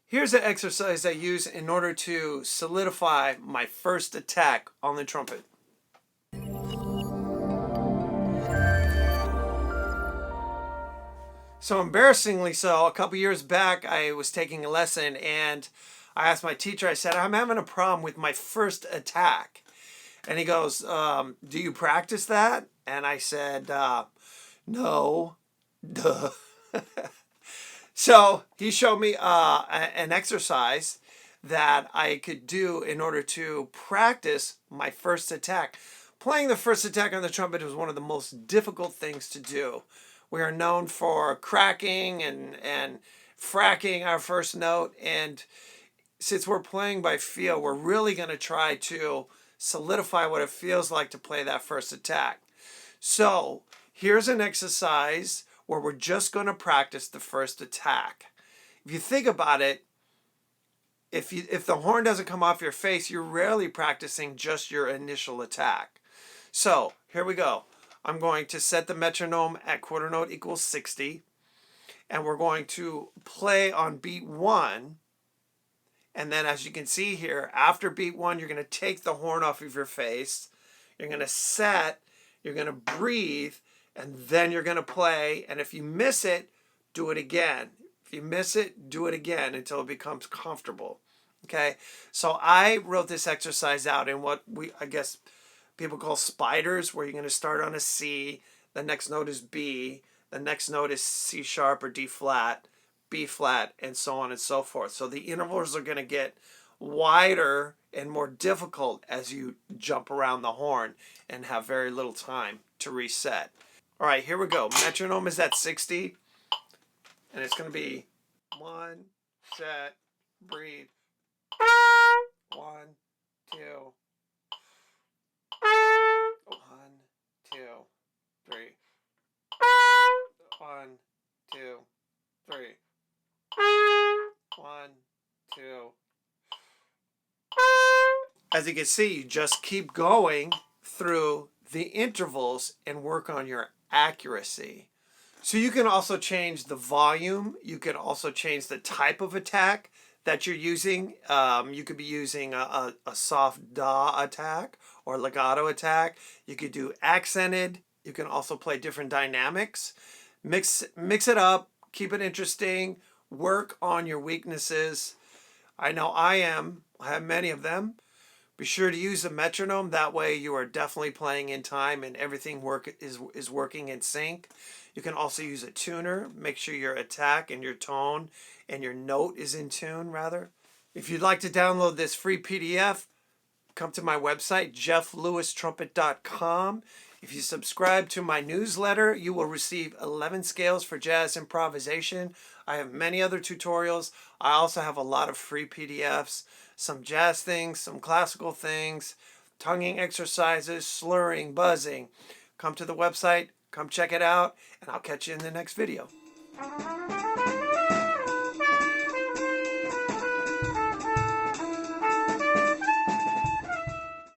Here's an exercise I use in order to solidify my first attack on the trumpet. So embarrassingly so, a couple years back, I was taking a lesson and I asked my teacher, I said, I'm having a problem with my first attack. And he goes, do you practice that? And I said, no, duh. So he showed me an exercise that I could do in order to practice my first attack. Playing the first attack on the trumpet is one of the most difficult things to do. We are known for cracking and fracking our first note. And since we're playing by feel, we're really going to try to solidify what it feels like to play that first attack. So here's an exercise where we're just going to practice the first attack. If you think about it, if the horn doesn't come off your face, you're rarely practicing just your initial attack. So here we go. I'm going to set the metronome at quarter note equals 60, and we're going to play on beat 1. And then as you can see here, after beat 1, you're going to take the horn off of your face. You're going to set, you're going to breathe, and then you're going to play. And if you miss it, do it again. If you miss it, do it again until it becomes comfortable. Okay? So I wrote this exercise out in what I guess people call spiders, where you're going to start on a C, the next note is B, the next note is C sharp or D flat, B flat, and so on and so forth. So the intervals are going to get wider and more difficult as you jump around the horn and have very little time to reset. All right, here we go. Metronome is at 60, and it's going to be 1, set, breathe. 1, 2. 1, 2, 3. 1, 2, 3. 1, 2. As you can see, you just keep going through the intervals and work on your accuracy. So you can also change the volume. You can also change the type of attack that you're using. You could be using a soft da attack or legato attack. You could do accented. You can also play different dynamics. Mix it up. Keep it interesting. Work on your weaknesses. I know I have many of them. Be sure to use a metronome. That way you are definitely playing in time and everything is working in sync. You can also use a tuner. Make sure your attack and your tone and your note is in tune, rather. If you'd like to download this free PDF, come to my website, jefflewistrumpet.com. If you subscribe to my newsletter, you will receive 11 scales for jazz improvisation. I have many other tutorials. I also have a lot of free PDFs, some jazz things, some classical things, tonguing exercises, slurring, buzzing. Come to the website, come check it out, and I'll catch you in the next video.